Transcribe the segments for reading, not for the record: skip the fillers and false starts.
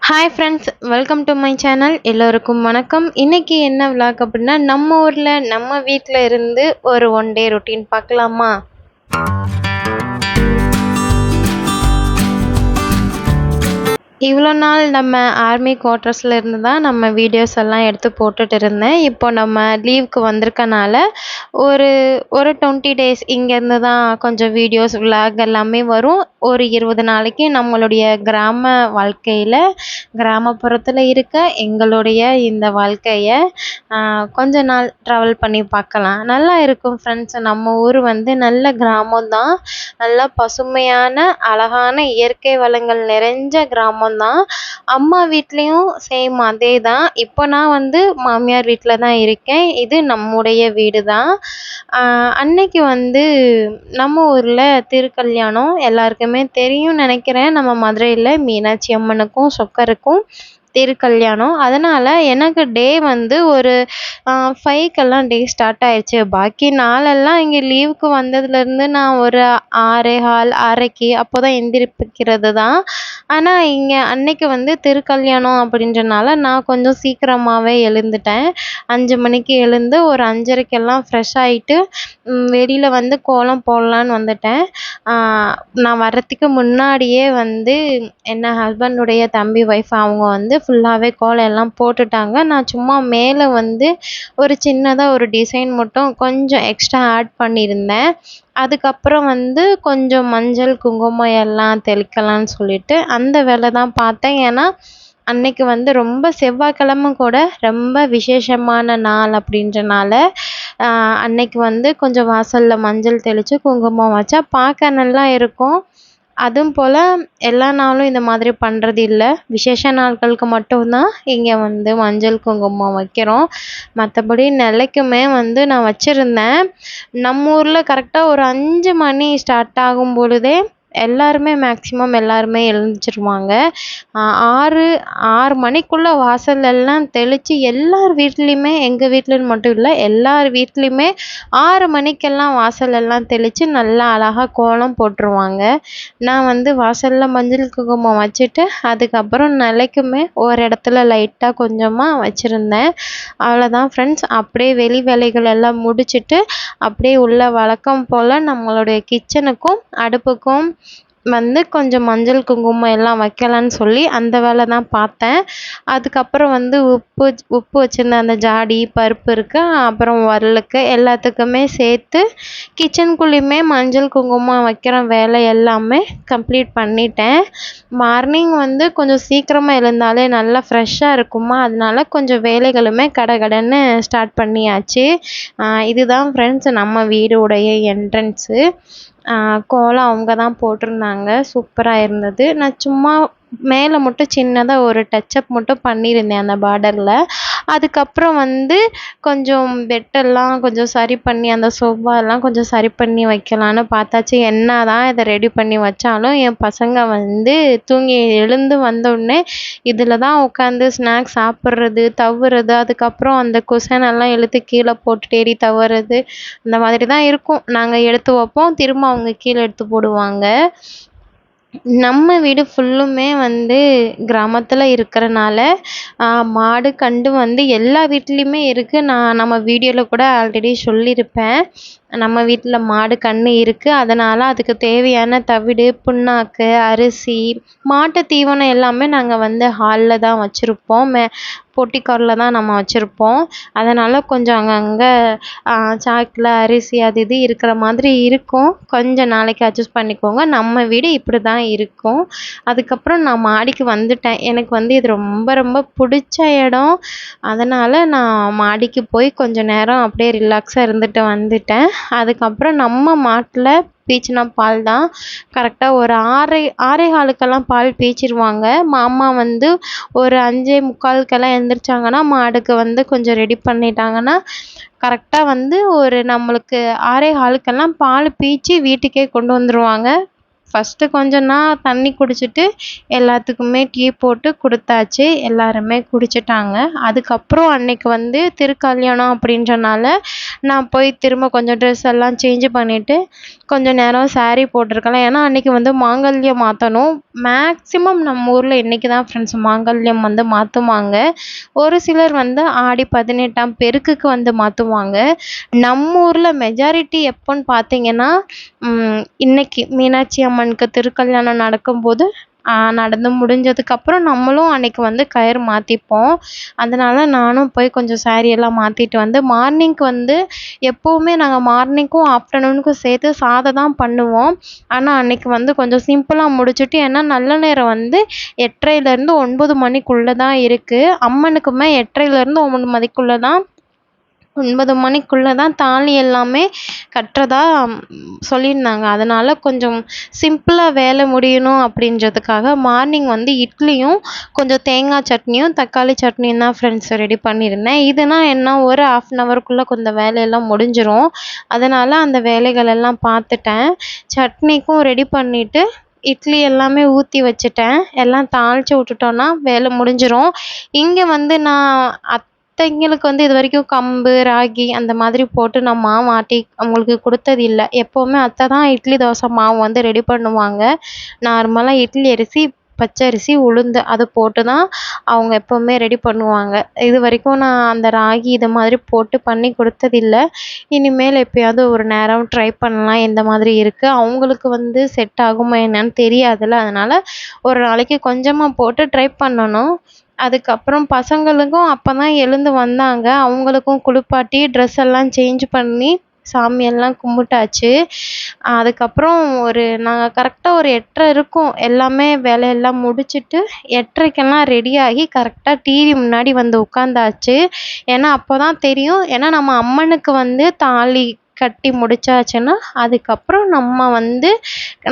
Hi friends, welcome to my channel. எல்லோருக்கும் வணக்கம். இன்னைக்கு என்ன விளாக் அப்படின்னா, நம்ம ஊரில் நம்ம வீட்டில் இருந்து ஒரு ஒன் டே ரொட்டீன் பார்க்கலாமா? இவ்வளோ நாள் நம்ம ஆர்மி குவார்ட்டர்ஸில் இருந்து தான் நம்ம வீடியோஸ் எல்லாம் எடுத்து போட்டுட்டு இருந்தேன். இப்போ நம்ம லீவுக்கு வந்திருக்கனால ஒரு ஒரு 20 டேஸ் இங்கேருந்து தான் கொஞ்சம் வீடியோஸ் விளாக் எல்லாமே வரும். ஒரு 20 நாளைக்கு நம்மளுடைய கிராம வாழ்க்கையில் கிராமப்புறத்தில் இருக்க எங்களுடைய இந்த வாழ்க்கையை கொஞ்ச நாள் ட்ராவல் பண்ணி பார்க்கலாம். நல்லா இருக்கும் ஃப்ரெண்ட்ஸ். நம்ம ஊர் வந்து நல்ல கிராமம் தான். நல்லா பசுமையான அழகான இயற்கை வளங்கள் நிறைஞ்ச கிராமம் தான். அம்மா வீட்லேயும் சேம் அதே தான். இப்போ நான் வந்து மாமியார் வீட்டில் தான் இருக்கேன். இது நம்முடைய வீடு தான். அன்னைக்கு வந்து நம்ம ஊரில் திருக்கல்யாணம் எல்லாருக்குமே தெரியும் நினைக்கிறேன். நம்ம மதுரையில் மீனாட்சி அம்மனுக்கும் சொக்கருக்கும் திருக்கல்யாணம். அதனால் எனக்கு டே வந்து ஒரு 5க்கெல்லாம் டே ஸ்டார்ட் ஆயிடுச்சு. பாக்கி நாளெல்லாம் இங்கே லீவுக்கு வந்ததுலேருந்து நான் ஒரு 6:15 6:30 அப்போ தான் எந்திரிப்பிக்கிறது தான். ஆனால் இங்கே அன்னைக்கு வந்து திருக்கல்யாணம் அப்படின்றனால நான் கொஞ்சம் சீக்கிரமாகவே எழுந்துட்டேன். 5 மணிக்கு எழுந்து ஒரு 5:30க்கெல்லாம் ஃப்ரெஷ் ஆகிட்டு வெளியில் வந்து கோலம் போடலான்னு வந்துட்டேன். நான் வர்றதுக்கு முன்னாடியே வந்து என்ன ஹஸ்பண்டுடைய தம்பி ஒய்ஃப் அவங்க வந்து ஃபுல்லாகவே கோலம் எல்லாம் போட்டுட்டாங்க. நான் சும்மா மேலே வந்து ஒரு சின்னதாக ஒரு டிசைன் மட்டும் கொஞ்சம் எக்ஸ்ட்ரா ஆட் பண்ணியிருந்தேன். அதுக்கப்புறம் வந்து கொஞ்சம் மஞ்சள் குங்குமம் எல்லாம் தெளிக்கலான்னு சொல்லிட்டு அந்த வேலை தான் பார்த்தேன். ஏன்னா அன்னைக்கு வந்து ரொம்ப செவ்வாய்க்கிழமை கூட ரொம்ப விசேஷமான நாள் அப்படின்றனால அன்னைக்கு வந்து கொஞ்சம் வாசலில் மஞ்சள் தெளித்து குங்குமம் வச்சா பார்க்க நல்லா இருக்கும். அதுவும் போல் எல்லா நாளும் இந்த மாதிரி பண்ணுறது இல்லை. விசேஷ நாட்களுக்கு மட்டும்தான் இங்கே வந்து மஞ்சள் குங்குமம் வைக்கிறோம். மற்றபடி நிலைக்குமே வந்து நான் வச்சுருந்தேன். நம்ம ஊரில் கரெக்டாக ஒரு 5 மணி ஸ்டார்ட் ஆகும் பொழுதே எல்லாருமே மேக்ஸிமம் எல்லாருமே எழுந்திரிச்சிருவாங்க. 6 மணிக்குள்ளே வாசலெல்லாம் தெளித்து எல்லார் வீட்லேயுமே, எங்கள் வீட்டிலன்னு மட்டும் இல்லை எல்லார் வீட்லேயுமே 6 மணிக்கெல்லாம் வாசலெல்லாம் தெளித்து நல்லா அழகாக கோலம் போட்டுருவாங்க. நான் வந்து வாசலில் மஞ்சள் குங்குமம் வச்சுட்டு அதுக்கப்புறம் நிலைக்குமே ஒரு இடத்துல லைட்டாக கொஞ்சமாக வச்சுருந்தேன். அவ்வளோதான் ஃப்ரெண்ட்ஸ். அப்படியே வெளி வேலைகள் எல்லாம் முடிச்சுட்டு அப்படியே உள்ள வழக்கம் போல் நம்மளுடைய கிச்சனுக்கும் அடுப்புக்கும் வந்து கொஞ்சம் மஞ்சள் குங்குமம் எல்லாம் வைக்கலான்னு சொல்லி அந்த வேலை தான் பார்த்தேன். அதுக்கப்புறம் வந்து உப்பு வச்சுருந்த அந்த ஜாடி பருப்பு இருக்குது, அப்புறம் உரலுக்கு எல்லாத்துக்குமே சேர்த்து கிச்சனுக்குள்ளேயுமே மஞ்சள் குங்குமம் வைக்கிற வேலை எல்லாமே கம்ப்ளீட் பண்ணிட்டேன். மார்னிங் வந்து கொஞ்சம் சீக்கிரமாக எழுந்தாலே நல்லா ஃப்ரெஷ்ஷாக இருக்குமா, அதனால கொஞ்சம் வேலைகளுமே கடகடன்னு ஸ்டார்ட் பண்ணியாச்சு. இதுதான் ஃப்ரெண்ட்ஸ் நம்ம வீடுடைய என்ட்ரன்ஸு. கோலம் அவங்க தான் போட்டிருந்தாங்க. சூப்பராக இருந்தது. நான் சும்மா மேலே மட்டும் சின்னதாக ஒரு டச்சப் மட்டும் பண்ணியிருந்தேன் அந்த பார்டரில். அதுக்கப்புறம் வந்து கொஞ்சம் பெட்டெல்லாம் கொஞ்சம் சரி பண்ணி அந்த சோஃபாலாம் கொஞ்சம் சரி பண்ணி வைக்கலான்னு பார்த்தாச்சு. என்ன தான் இதை ரெடி பண்ணி வச்சாலும் என் பசங்க வந்து தூங்கி எழுந்து வந்தோடனே இதில் தான் உட்காந்து ஸ்நாக்ஸ் சாப்பிட்றது, தவுறது, அதுக்கப்புறம் அந்த குஷனெல்லாம் இழுத்து கீழே போட்டுட்டு ஏறி தவறுறது, அந்த மாதிரி தான் இருக்கும். நாங்கள் எடுத்து வைப்போம், திரும்ப அவங்க கீழே எடுத்து போடுவாங்க. நம்ம வீடு ஃபுல்லுமே வந்து கிராமத்தில் இருக்கிறனால மாடு கன்று வந்து எல்லா வீட்லேயுமே இருக்குது. நம்ம வீடியோவில் கூட ஆல்ரெடி சொல்லியிருப்பேன். நம்ம வீட்டில் மாடு கன்று இருக்குது. அதனால் அதுக்கு தேவையான தவிடு, புண்ணாக்கு, அரிசி, மாட்டு தீவனம் எல்லாமே நாங்கள் வந்து ஹாலில் தான் வச்சுருப்போம். போர்ட்டிகோவில் தான் நம்ம வச்சுருப்போம். அதனால் கொஞ்சம் அங்கங்கே சாக்கில் அரிசி அது இது இருக்கிற மாதிரி இருக்கும். கொஞ்சம் நாளைக்கு அட்ஜஸ்ட் பண்ணிக்கோங்க. நம்ம வீடு இப்படி தான் இருக்கும். அதுக்கப்புறம் நான் மாடிக்கு வந்துட்டேன். எனக்கு வந்து இது ரொம்ப ரொம்ப பிடிச்ச இடம். அதனால் நான் மாடிக்கு போய் கொஞ்சம் நேரம் அப்படியே ரிலாக்ஸாக இருந்துட்டு வந்துட்டேன். அதுக்கப்புறம் நம்ம மாட்டில் பீச்சின பால் தான். கரெக்டாக ஒரு 6:15க்கெல்லாம் பால் பீச்சிடுவாங்க. மாமா வந்து ஒரு 5:45க்கெல்லாம் எழுந்திரிச்சாங்கன்னா மாடுக்கு வந்து கொஞ்சம் ரெடி பண்ணிட்டாங்கன்னா கரெக்டாக வந்து ஒரு நம்மளுக்கு 6:15க்கெல்லாம் பால் பீச்சி வீட்டுக்கே கொண்டு வந்துடுவாங்க. ஃபஸ்ட்டு கொஞ்சம் நான் தண்ணி குடிச்சிட்டு எல்லாத்துக்குமே டீ போட்டு குடுத்தாச்சு. எல்லாருமே குடிச்சிட்டாங்க. அதுக்கப்புறம் அன்னைக்கு வந்து திருக்கல்யாணம் அப்படின்றனால, நான் போய் திரும்ப கொஞ்சம் ட்ரெஸ் எல்லாம் சேஞ்ச் பண்ணிட்டு, கொஞ்சம் நேரம் சாரி போட்டிருக்கலாம். ஏன்னா, அன்னைக்கு வந்து மாங்கல்யம் மாத்தணும். மேக்ஸிமம் நம்ம ஊர்ல இன்னைக்கு தான் ஃப்ரெண்ட்ஸ் மாங்கல்யம் வந்து மாத்துவாங்க. ஒரு சிலர் வந்து ஆடி 18ஆம் பெருக்குக்கு வந்து மாத்துவாங்க. நம்ம ஊர்ல மெஜாரிட்டி எப்போன்னு பார்த்தீங்கன்னா, இன்னைக்கு மீனாட்சி அம்மனுக்கு திருக்கல்யாணம் நடக்கும்போது, நடந்து முடிஞ்சதுக்கப்புறம் நம்மளும் அன்னைக்கு வந்து கயிறு மாத்திப்போம். அதனால நானும் போய் கொஞ்சம் சாரி எல்லாம் மாத்திட்டு வந்து மார்னிங்க்கு வந்து எப்பவுமே நாங்க மார்னிங்க்கும், ஆஃப்டர்நூனுக்கும் சேர்த்து சாதம் தான் பண்ணுவோம். ஆனா அன்னைக்கு வந்து கொஞ்சம் சிம்பிளா முடிச்சுட்டு ஏன்னா நல்ல நேரம் வந்து 8:30லேருந்து 9 மணிக்குள்ள தான் இருக்கு. அம்மனுக்குமே 8:30லேருந்து 9 மணிக்குள்ள தான் 9 மணிக்குள்ள தான் தாலி எல்லாமே கட்டுறதா சொல்லியிருந்தாங்க. அதனால கொஞ்சம் சிம்பிளா வேலை முடியணும் அப்படின்றதுக்காக மார்னிங் வந்து இட்லியும், கொஞ்சம் தேங்காய் சட்னியும், தக்காளி சட்னியும் தான் ஃப்ரெண்ட்ஸ் ரெடி பண்ணியிருந்தேன். இதுனா என்ன ஒரு 1/2 அன் ஹவருக்குள்ள கொஞ்சம் வேலையெல்லாம் முடிஞ்சிரும். அதனால அந்த வேலைகள் எல்லாம் பார்த்துட்டேன். சட்னிக்கும் ரெடி பண்ணிட்டு, இட்லி எல்லாமே ஊத்தி வச்சுட்டேன். எல்லாம் தாளிச்சு விட்டுட்டோன்னா வேலை முடிஞ்சிரும். இங்க வந்து நான் அத்தைங்களுக்கு வந்து இதுவரைக்கும் கம்பு, ராகி அந்த மாதிரி போட்டு நான் மாவு ஆட்டி அவங்களுக்கு குடுத்ததில்ல. எப்பவுமே அத்தை தான் இட்லி, தோசை மாவு வந்து ரெடி பண்ணுவாங்க. நார்மலா இட்லி அரிசி, பச்சரிசி, உளுந்து அது போட்டு தான் அவங்க எப்பவுமே ரெடி பண்ணுவாங்க. இதுவரைக்கும் நான் அந்த ராகி இது மாதிரி போட்டு பண்ணி குடுத்ததில்ல. இனிமேல் எப்பயாவது ஒரு நேரம் ட்ரை பண்ணலாம் எந்த மாதிரி இருக்கு. அவங்களுக்கு வந்து செட் ஆகுமா என்னன்னு தெரியாதுல்ல. அதனால ஒரு நாளைக்கு கொஞ்சமா போட்டு ட்ரை பண்ணணும். அதுக்கப்புறம் பசங்களுக்கும் அப்பதான் எழுந்து வந்தாங்க. அவங்களுக்கும் குளிப்பாட்டி ட்ரெஸ் எல்லாம் சேஞ்ச் பண்ணி சாமியெல்லாம் கும்பிட்டாச்சு. அதுக்கப்புறம் நாங்க கரெக்டா ஒரு 8:30 இருக்கும். எல்லாமே வேலையெல்லாம் முடிச்சுட்டு 8:30க்கெல்லாம் ரெடி ஆகி கரெக்டா டிவி முன்னாடி வந்து உட்காந்தாச்சு. ஏன்னா அப்பதான் தெரியும். ஏன்னா நம்ம அம்மனுக்கு வந்து தாலி கட்டி முடிச்சாச்சுன்னா, அதுக்கப்புறம்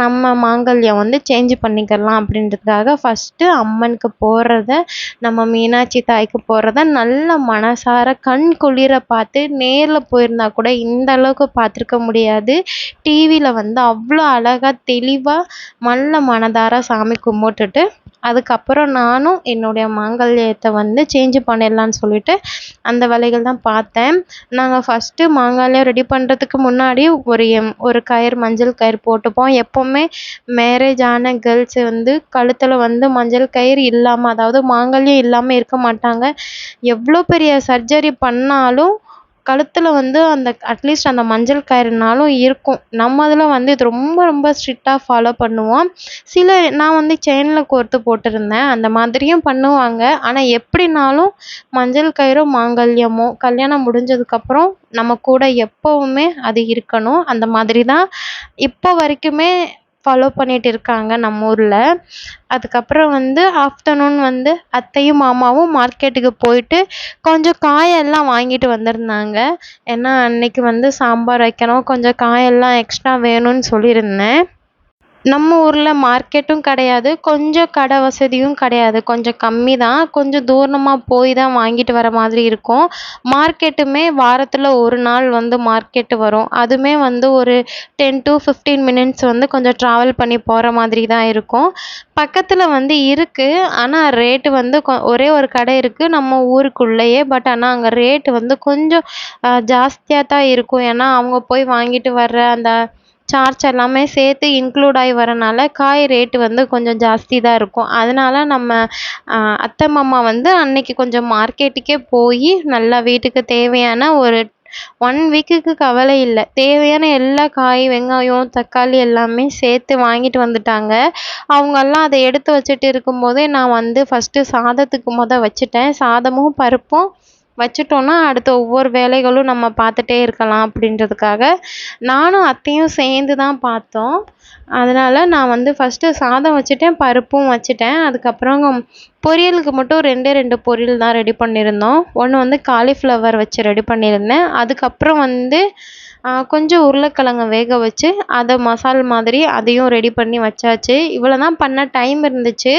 நம்ம மாங்கல்யம் வந்து சேஞ்ச் பண்ணிக்கலாம் அப்படின்றதுக்காக ஃபஸ்ட்டு அம்மனுக்கு போடுறத நம்ம மீனாட்சி தாய்க்கு போடுறத நல்ல மனசார கண் குளிர பார்த்து நேர்ல போயிருந்தா கூட இந்த அளவுக்கு பார்த்துருக்க முடியாது. டிவியில வந்து அவ்வளோ அழகா தெளிவா நல்ல மனதார சாமி கும்பிட்டுட்டு அதுக்கப்புறம் நானும் என்னுடைய மாங்கல்யத்தை வந்து சேஞ்ச் பண்ணிடலான்னு சொல்லிட்டு அந்த வேலைகள் தான் பார்த்தேன். நாங்கள் ஃபஸ்ட்டு மாங்கல்யம் ரெடி பண்ணுறதுக்கு முன்னாடி ஒரு கயிறு மஞ்சள் கயிறு போட்டுப்போம். எப்போவுமே மேரேஜ் ஆன கேர்ள்ஸ் வந்து கழுத்தில் வந்து மஞ்சள் கயிறு இல்லாமல் அதாவது மாங்கல்யம் இல்லாமல் இருக்க மாட்டாங்க. எவ்வளோ பெரிய சர்ஜரி பண்ணாலும் கழுத்தில் வந்து அட்லீஸ்ட் அந்த மஞ்சள் கயிறுனாலும் இருக்கும். நம்ம இதில் வந்து இது ரொம்ப ரொம்ப ஸ்ட்ரிக்டாக ஃபாலோ பண்ணுவோம். நான் வந்து செயினில் கோர்த்து போட்டிருந்தேன். அந்த மாதிரியும் பண்ணுவாங்க. ஆனால் எப்படினாலும் மஞ்சள் கயிறோ மாங்கல்யமோ கல்யாணம் முடிஞ்சதுக்கப்புறம் நம்ம கூட எப்போவுமே அது இருக்கணும். அந்த மாதிரி தான் இப்போ வரைக்குமே ஃபாலோ பண்ணிட்டு இருக்காங்க நம்ம ஊரில். அதுக்கப்புறம் வந்து ஆஃப்டர்நூன் வந்து அத்தையும் மாமாவும் மார்க்கெட்டுக்கு போயிட்டு கொஞ்சம் காயெல்லாம் வாங்கிட்டு வந்திருந்தாங்க. ஏன்னா அன்னைக்கு வந்து சாம்பார் வைக்கணும். கொஞ்சம் காயெல்லாம் எக்ஸ்ட்ரா வேணும்னு சொல்லியிருந்தேன். நம்ம ஊர்ல மார்க்கெட்டும் கிடையாது. கொஞ்சம் கடை வசதியும் கிடையாது. கொஞ்சம் கம்மி தான். கொஞ்சம் தூரமா போய் தான் வாங்கிட்டு வர மாதிரி இருக்கும். மார்க்கெட்டுமே வாரத்துல 1 நாள் வந்து மார்க்கெட்டு வரும். அதுவுமே வந்து ஒரு 10 to 15 மினிட்ஸ் வந்து கொஞ்சம் ட்ராவல் பண்ணி போற மாதிரி தான் இருக்கும். பக்கத்துல வந்து இருக்கு. ஆனா ரேட்டு வந்து ஒரே ஒரு கடை இருக்கு நம்ம ஊருக்குள்ளயே. பட் ஆனா அங்க ரேட்டு வந்து கொஞ்சம் ஜாஸ்தியா தான் இருக்கும். ஏன்னா அவங்க போய் வாங்கிட்டு வர்ற அந்த சார்ஜ் எல்லாமே சேர்த்து இன்க்ளூட் ஆகி வரனால காய் ரேட்டு வந்து கொஞ்சம் ஜாஸ்தி தான் இருக்கும். அதனால நம்ம அத்தை மாமா வந்து அன்னைக்கு கொஞ்சம் மார்க்கெட்டுக்கே போய் நல்லா வீட்டுக்கு தேவையான ஒரு 1 வீக்குக்கு கவலை இல்லை. தேவையான எல்லா காய், வெங்காயம், தக்காளி எல்லாமே சேர்த்து வாங்கிட்டு வந்துட்டாங்க. அவங்கெல்லாம் அதை எடுத்து வச்சுட்டு இருக்கும்போதே நான் வந்து ஃபஸ்ட்டு சாதத்துக்கு வச்சுட்டேன். சாதமும் பருப்பும் வச்சுட்டோன்னா அடுத்த ஒவ்வொரு வேலைகளும் நம்ம பார்த்துட்டே இருக்கலாம் அப்படின்றதுக்காக நானும் அத்தையும் சேர்ந்து தான் பார்த்தோம். அதனால நான் வந்து ஃபஸ்ட்டு சாதம் வச்சுட்டேன், பருப்பும் வச்சுட்டேன். அதுக்கப்புறம் பொரியலுக்கு மட்டும் 2 பொரியல் தான் ரெடி பண்ணியிருந்தோம். ஒன்று வந்து காலிஃப்ளவர் வச்சு ரெடி பண்ணியிருந்தேன். அதுக்கப்புறம் வந்து கொஞ்சம் உருளைக்கிழங்க வேக வச்சு அதை மசால் மாதிரி அதையும் ரெடி பண்ணி வச்சாச்சு. இவ்வளோ தான் பண்ண டைம் இருந்துச்சு.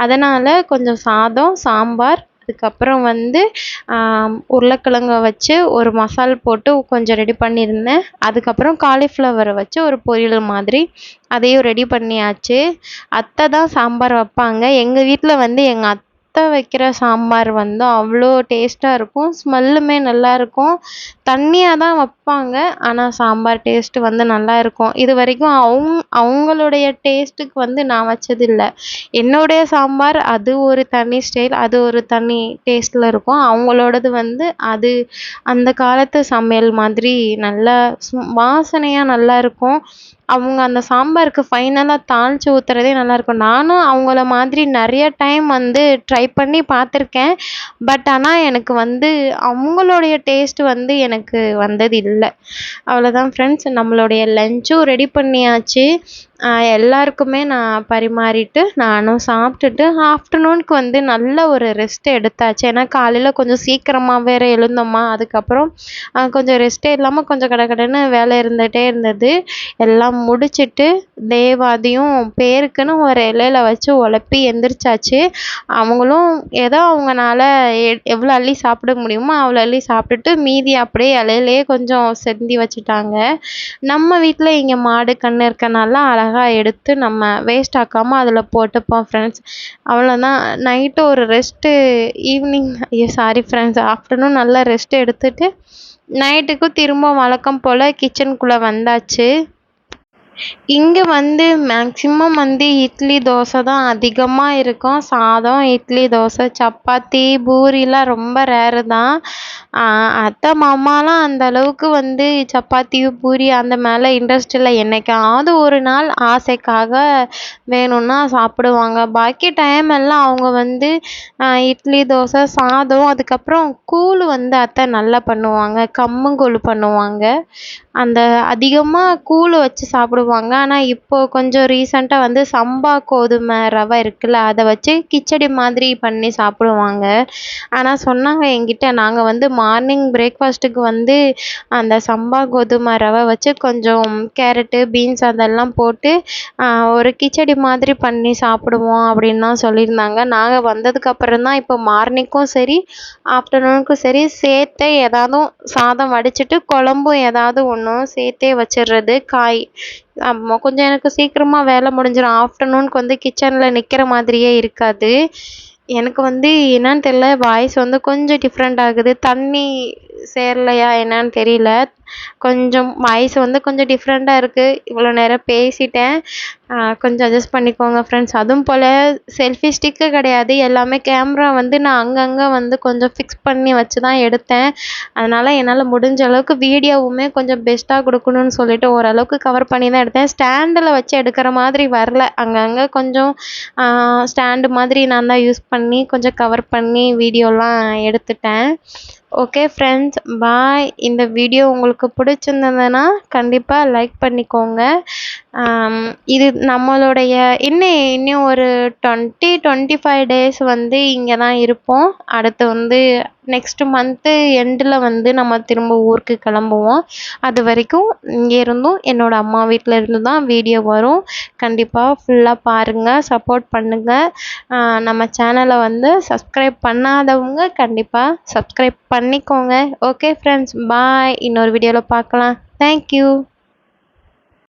அதனால் கொஞ்சம் சாதம், சாம்பார், அதுக்கப்புறம் வந்து உருளைக்கிழங்க வச்சு ஒரு மசால் போட்டு கொஞ்சம் ரெடி பண்ணியிருந்தேன். அதுக்கப்புறம் காலிஃப்ளவரை வச்சு ஒரு பொரியல் மாதிரி அதையும் ரெடி பண்ணியாச்சு. அத்தை தான் சாம்பார் வைப்பாங்க. எங்கள் வீட்டில் வந்து எங்கள் அத்தை வைக்கிற சாம்பார் வந்து அவ்வளோ டேஸ்ட்டாக இருக்கும். ஸ்மெல்லுமே நல்லாயிருக்கும். தண்ணியாக தான் வைப்பாங்க, ஆனால் சாம்பார் டேஸ்ட்டு வந்து நல்லா இருக்கும். இது வரைக்கும் அவங்களுடைய டேஸ்ட்டுக்கு வந்து நான் வச்சதில்லை. என்னுடைய சாம்பார் அது ஒரு தனி ஸ்டைல், அது ஒரு தனி டேஸ்ட்டில் இருக்கும். அவங்களோடது வந்து அது அந்த காலத்து சமையல் மாதிரி நல்லா வாசனையாக நல்லா இருக்கும். அவங்க அந்த சாம்பாருக்கு ஃபைனலாக தாளித்து ஊற்றுறதே நல்லாயிருக்கும். நானும் அவங்கள மாதிரி நிறைய டைம் வந்து ட்ரை பண்ணி பார்த்துருக்கேன். பட் ஆனால் எனக்கு வந்து அவங்களுடைய டேஸ்ட்டு வந்து எனக்கு வந்தது இல்லை. அவ்வளோதான் ஃப்ரெண்ட்ஸ், நம்மளுடைய லஞ்சும் ரெடி பண்ணியாச்சு. எல்லாருக்குமே நான் பரிமாறிட்டு நானும் சாப்பிட்டுட்டு ஆஃப்டர்நூனுக்கு வந்து நல்ல ஒரு ரெஸ்ட் எடுத்தாச்சு. ஏன்னா காலையில் கொஞ்சம் சீக்கிரமாக வேறு எழுந்தோமா, அதுக்கப்புறம் கொஞ்சம் ரெஸ்ட்டே இல்லாமல் கொஞ்சம் கடகடன்னு வேலை இருந்துகிட்டே இருந்தது. எல்லாம் முடிச்சிட்டு தேவாதியும் பேருக்குன்னு ஒரு இலையில வச்சு உழப்பி எந்திரிச்சாச்சு. அவங்களும் ஏதோ அவங்கனால எவ்வளோ அள்ளி சாப்பிட முடியுமோ அவ்வளோ அள்ளி சாப்பிட்டுட்டு மீதி அப்படியே இலையிலேயே கொஞ்சம் செந்தி வச்சுட்டாங்க. நம்ம வீட்டில் இங்கே மாடு கன்று இருக்கனால அழகாக எடுத்து நம்ம வேஸ்ட் ஆக்காமல் அதில் போட்டுப்போம் ஃப்ரெண்ட்ஸ். அவ்வளோதான். நைட்டு ஒரு rest, evening sorry friends, afternoon நல்லா ரெஸ்ட் எடுத்துட்டு நைட்டுக்கும் திரும்ப வழக்கம் போல் கிச்சனுக்குள்ளே வந்தாச்சு. இங்கே வந்து மேக்ஸிமம் வந்து இட்லி தோசை தான் அதிகமாக இருக்கும். சாதம், இட்லி, தோசை, சப்பாத்தி, பூரிலாம் ரொம்ப ரேரு தான். அத்தை மாமாலாம் அந்த அளவுக்கு வந்து சப்பாத்தி, பூரி அந்த மேலே இன்ட்ரெஸ்ட் இல்லை. என்னைக்காவது ஒரு நாள் ஆசைக்காக வேணும்னா சாப்பிடுவாங்க. பாக்கி டைம் எல்லாம் அவங்க வந்து இட்லி, தோசை, சாதம், அதுக்கப்புறம் கூழ் வந்து அத்தை நல்லா பண்ணுவாங்க. கம்மங்கூழ் பண்ணுவாங்க. அந்த அதிகமாக கூழ் வச்சு சாப்பிடுவாங்க. ஆனால் இப்போது கொஞ்சம் ரீசெண்டாக வந்து சம்பா கோதுமை ரவை இருக்குல்ல, அதை வச்சு கிச்சடி மாதிரி பண்ணி சாப்பிடுவாங்க. ஆனால் சொன்னாங்க என்கிட்ட, நாங்கள் வந்து மார்னிங் பிரேக்ஃபாஸ்ட்டுக்கு வந்து அந்த சம்பா கோதுமை ரவை வச்சு கொஞ்சம் கேரட்டு, பீன்ஸ் அதெல்லாம் போட்டு ஒரு கிச்சடி மாதிரி பண்ணி சாப்பிடுவோம் அப்படின்லாம் சொல்லியிருந்தாங்க. நாங்கள் வந்ததுக்கப்புறம் தான் இப்போ மார்னிங்கும் சரி ஆஃப்டர்நூனுக்கும் சரி சேர்த்தே ஏதாவது சாதம் வடிச்சிட்டு குழம்பும் ஏதாவது ஒன்றும் சேர்த்தே வச்சிடுறது. காய் ஆமாம், கொஞ்சம் எனக்கு சீக்கிரமாக வேலை முடிஞ்சிடும். ஆஃப்டர்நூனுக்கு வந்து கிச்சனில் நிற்கிற மாதிரியே இருக்காது. எனக்கு வந்து என்னன்னு தெரியல, வாய்ஸ் வந்து கொஞ்சம் டிஃப்ரெண்ட் ஆகுது. தண்ணி சேரலையா என்னன்னு தெரியல. கொஞ்சம் வாய்ஸ் வந்து கொஞ்சம் டிஃப்ரெண்ட்டாக இருக்குது. இவ்வளோ நேரம் பேசிட்டேன், கொஞ்சம் அட்ஜஸ்ட் பண்ணிக்கோங்க ஃப்ரெண்ட்ஸ். அதுவும் போல் செல்ஃபி ஸ்டிக்கு கிடையாது, எல்லாமே கேமரா வந்து நான் அங்கங்கே வந்து கொஞ்சம் ஃபிக்ஸ் பண்ணி வச்சு தான் எடுத்தேன். அதனால் என்னால் முடிஞ்ச அளவுக்கு வீடியோவுமே கொஞ்சம் பெஸ்ட்டாக கொடுக்கணும்னு சொல்லிட்டு ஓரளவுக்கு கவர் பண்ணி தான் எடுத்தேன். ஸ்டாண்டில் வச்சு எடுக்கிற மாதிரி வரல, அங்கங்கே கொஞ்சம் ஸ்டாண்டு மாதிரி நான் தான் யூஸ் பண்ணி கொஞ்சம் கவர் பண்ணி வீடியோலாம் எடுத்துட்டேன். ஓகே ஃப்ரெண்ட்ஸ், பாய். இந்த வீடியோ உங்களுக்கு பிடிச்சிருந்ததுன்னா கண்டிப்பாக லைக் பண்ணிக்கோங்க. இது நம்மளுடைய இன்னும் ஒரு 25 டேஸ் வந்து இங்கே தான் இருப்போம். அடுத்து வந்து நெக்ஸ்ட் மந்த்து எண்டில் வந்து நம்ம திரும்ப ஊருக்கு கிளம்புவோம். அது வரைக்கும் இங்கே இருந்தும் என்னோடய அம்மா வீட்டில் இருந்து தான் வீடியோ வரும். கண்டிப்பாக ஃபுல்லாக பாருங்கள், சப்போர்ட் பண்ணுங்கள். நம்ம சேனலை வந்து சப்ஸ்கிரைப் பண்ணாதவங்க கண்டிப்பாக சப்ஸ்கிரைப் பண்ணிக்கோங்க. ஓகே ஃப்ரெண்ட்ஸ், பாய். இன்னொரு வீடியோவில் பார்க்கலாம். தேங்க்யூ.